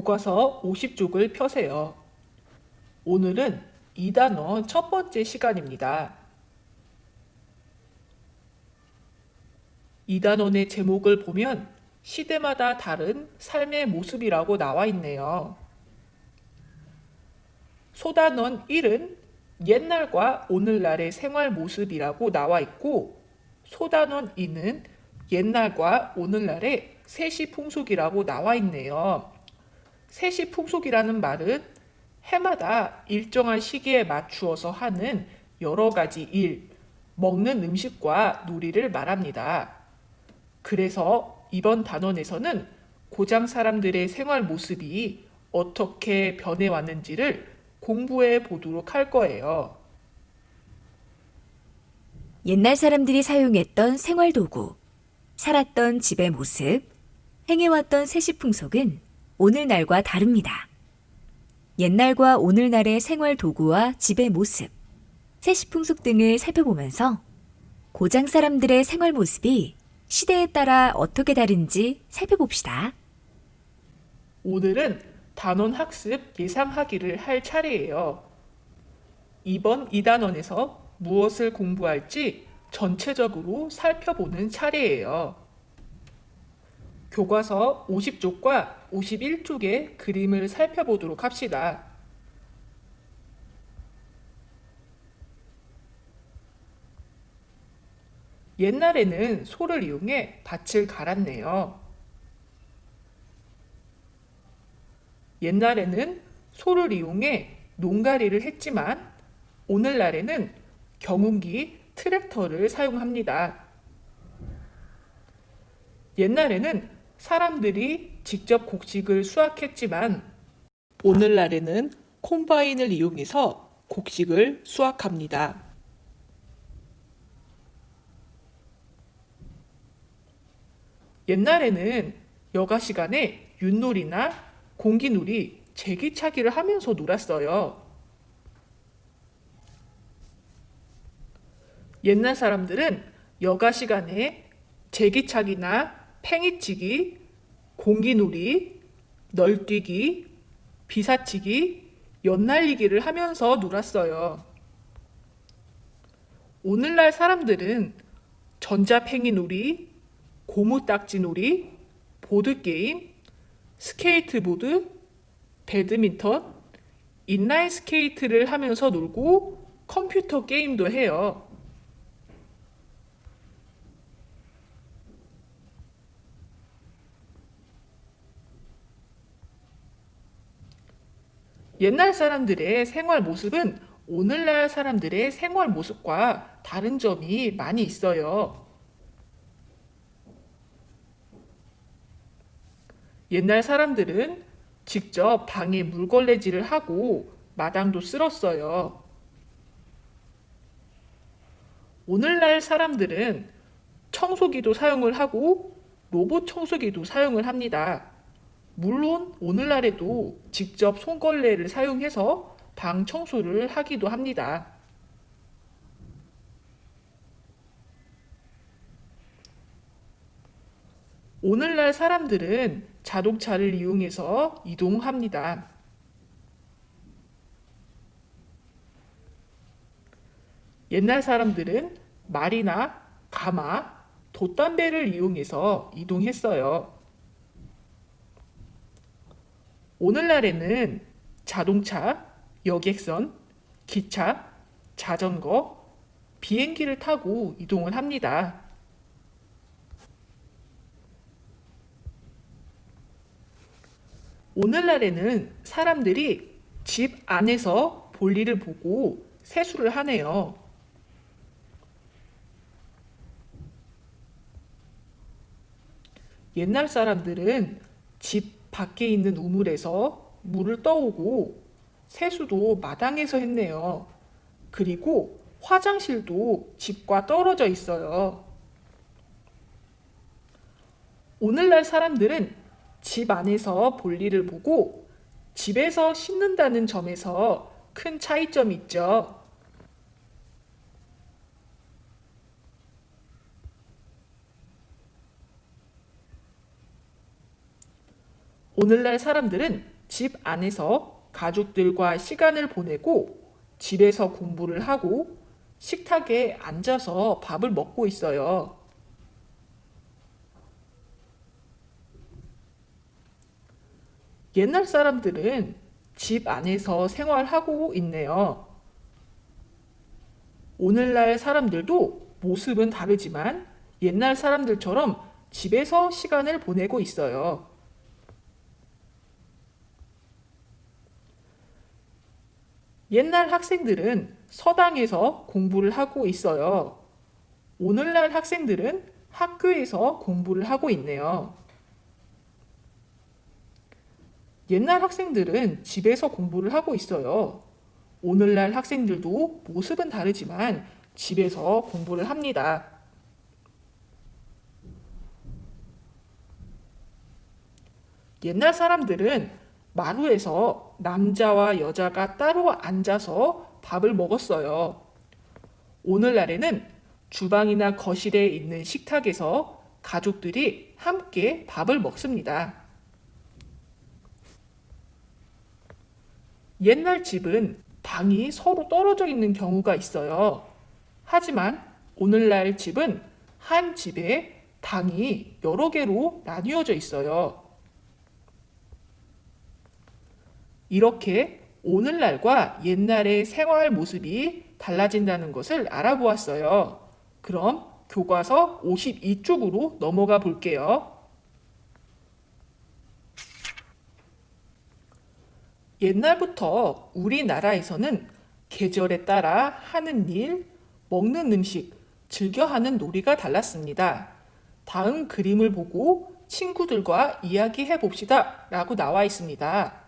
교과서 50쪽을 펴세요. 오늘은 2단원 첫 번째 시간입니다. 2단원의 제목을 보면 시대마다 다른 삶의 모습이라고 나와 있네요. 소단원 1은 옛날과 오늘날의 생활 모습이라고 나와 있고, 소단원 2는 옛날과 오늘날의 세시 풍속이라고 나와 있네요. 세시 풍속이라는 말은 해마다 일정한 시기에 맞추어서 하는 여러 가지 일, 먹는 음식과 놀이를 말합니다. 그래서 이번 단원에서는 고장 사람들의 생활 모습이 어떻게 변해왔는지를 공부해 보도록 할 거예요. 옛날 사람들이 사용했던 생활도구, 살았던 집의 모습, 행해왔던 세시풍속은 오늘날과 다릅니다. 옛날과 오늘날의 생활도구와 집의 모습, 세시풍속 등을 살펴보면서 고장 사람들의 생활 모습이 시대에 따라 어떻게 다른지 살펴봅시다. 오늘은 단원 학습 예상하기를 할 차례예요. 이번 2단원에서 무엇을 공부할지 전체적으로 살펴보는 차례예요. 교과서 50쪽과 51쪽의 그림을 살펴보도록 합시다. 옛날에는 소를 이용해 밭을 갈았네요. 옛날에는 소를 이용해 농가리를 했지만 오늘날에는 경운기, 트랙터를 사용합니다. 옛날에는 사람들이 직접 곡식을 수확했지만 오늘날에는 콤바인을 이용해서 곡식을 수확합니다. 옛날에는 여가 시간에 윷놀이나 공기놀이, 제기차기를 하면서 놀았어요. 옛날 사람들은 여가 시간에 제기차기나 팽이치기, 공기놀이, 널뛰기, 비사치기, 연날리기를 하면서 놀았어요. 오늘날 사람들은 전자팽이놀이, 고무딱지놀이, 보드게임, 스케이트보드, 배드민턴, 인라인 스케이트를 하면서 놀고 컴퓨터 게임도 해요. 옛날 사람들의 생활 모습은 오늘날 사람들의 생활 모습과 다른 점이 많이 있어요. 옛날 사람들은 직접 방에 물걸레질을 하고 마당도 쓸었어요. 오늘날 사람들은 청소기도 사용을 하고 로봇 청소기도 사용을 합니다. 물론 오늘날에도 직접 손걸레를 사용해서 방 청소를 하기도 합니다. 오늘날 사람들은 자동차를 이용해서 이동합니다. 옛날 사람들은 말이나 가마, 돛담배를 이용해서 이동했어요. 오늘날에는 자동차, 여객선, 기차, 자전거, 비행기를 타고 이동을 합니다. 오늘날에는 사람들이 집 안에서 볼일을 보고 세수를 하네요. 옛날 사람들은 집 밖에 있는 우물에서 물을 떠오고 세수도 마당에서 했네요. 그리고 화장실도 집과 떨어져 있어요. 오늘날 사람들은 집 안에서 볼일을 보고 집에서 씻는다는 점에서 큰 차이점이 있죠. 오늘날 사람들은 집 안에서 가족들과 시간을 보내고 집에서 공부를 하고 식탁에 앉아서 밥을 먹고 있어요. 옛날 사람들은 집 안에서 생활하고 있네요. 오늘날 사람들도 모습은 다르지만 옛날 사람들처럼 집에서 시간을 보내고 있어요. 옛날 학생들은 서당에서 공부를 하고 있어요. 오늘날 학생들은 학교에서 공부를 하고 있네요. 옛날 학생들은 집에서 공부를 하고 있어요. 오늘날 학생들도 모습은 다르지만 집에서 공부를 합니다. 옛날 사람들은 마루에서 남자와 여자가 따로 앉아서 밥을 먹었어요. 오늘날에는 주방이나 거실에 있는 식탁에서 가족들이 함께 밥을 먹습니다. 옛날 집은 방이 서로 떨어져 있는 경우가 있어요. 하지만 오늘날 집은 한 집에 방이 여러 개로 나뉘어져 있어요. 이렇게 오늘날과 옛날의 생활 모습이 달라진다는 것을 알아보았어요. 그럼 교과서 52쪽으로 넘어가 볼게요. 옛날부터 우리나라에서는 계절에 따라 하는 일, 먹는 음식, 즐겨하는 놀이가 달랐습니다. 다음 그림을 보고 친구들과 이야기해 봅시다 라고 나와 있습니다.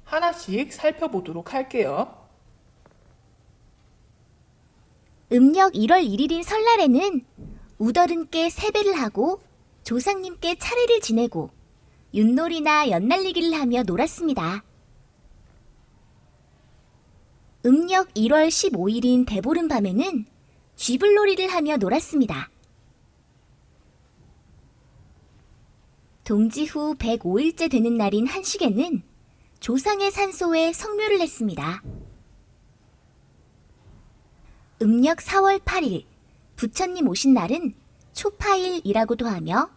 하나씩 살펴보도록 할게요. 음력 1월 1일인 설날에는 우더른께 세배를 하고 조상님께 차례를 지내고 윷놀이나 연날리기를 하며 놀았습니다. 음력 1월 15일인 대보름밤에는 쥐불놀이를 하며 놀았습니다. 동지 후 105일째 되는 날인 한식에는 조상의 산소에 성묘를 했습니다. 음력 4월 8일 부처님 오신 날은 초파일이라고도 하며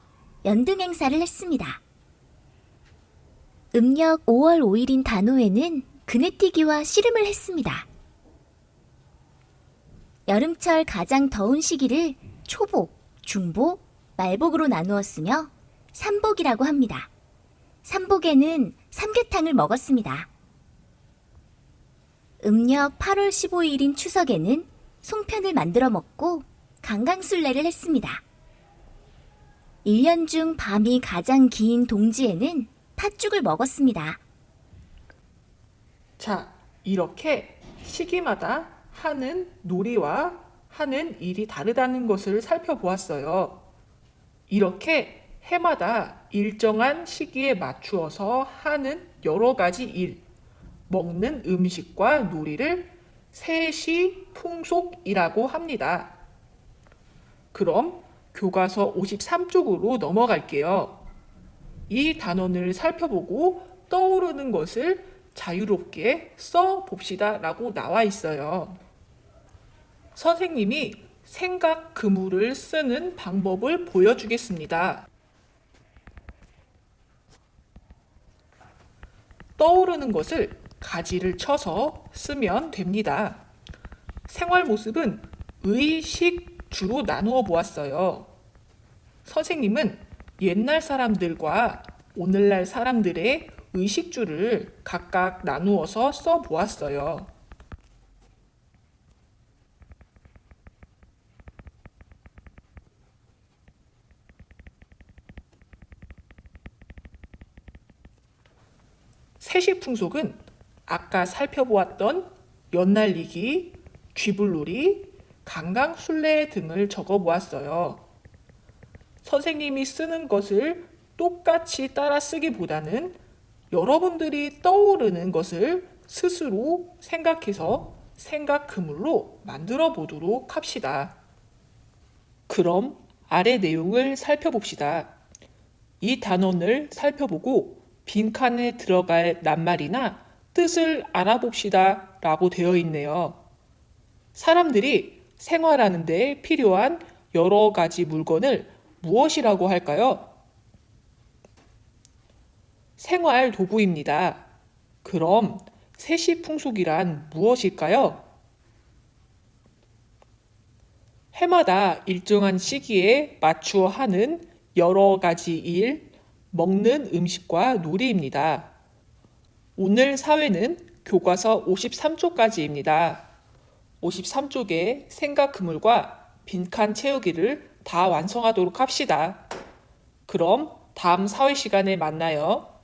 연등 행사를 했습니다. 음력 5월 5일인 단오에는 그네뛰기와 씨름을 했습니다. 여름철 가장 더운 시기를 초복, 중복, 말복으로 나누었으며 삼복이라고 합니다. 삼복에는 삼계탕을 먹었습니다. 음력 8월 15일인 추석에는 송편을 만들어 먹고 강강술래를 했습니다. 1년 중 밤이 가장 긴 동지에는 팥죽을 먹었습니다. 자, 이렇게 시기마다 하는 놀이와 하는 일이 다르다는 것을 살펴보았어요. 이렇게 해마다 일정한 시기에 맞추어서 하는 여러 가지 일, 먹는 음식과 놀이를 세시 풍속이라고 합니다. 그럼 교과서 53쪽으로 넘어갈게요. 이 단원을 살펴보고 떠오르는 것을 자유롭게 써봅시다 라고 나와 있어요. 선생님이 생각 그물을 쓰는 방법을 보여주겠습니다. 떠오르는 것을 가지를 쳐서 쓰면 됩니다. 생활 모습은 의식 주로 나누어 보았어요. 선생님은 옛날 사람들과 오늘날 사람들의 의식주를 각각 나누어서 써 보았어요. 세시풍속은 아까 살펴보았던 연날리기, 쥐불놀이, 강강술래 등을 적어 보았어요. 선생님이 쓰는 것을 똑같이 따라 쓰기보다는 여러분들이 떠오르는 것을 스스로 생각해서 생각 그물로 만들어 보도록 합시다. 그럼 아래 내용을 살펴봅시다. 이 단원을 살펴보고 빈칸에 들어갈 낱말이나 뜻을 알아봅시다 라고 되어 있네요. 사람들이 생활하는 데 필요한 여러 가지 물건을 무엇이라고 할까요? 생활 도구입니다. 그럼 세시풍속이란 무엇일까요? 해마다 일정한 시기에 맞추어 하는 여러 가지 일, 먹는 음식과 놀이입니다. 오늘 사회는 교과서 53쪽까지입니다. 53쪽의 생각 그물과 빈칸 채우기를 다 완성하도록 합시다. 그럼 다음 사회 시간에 만나요.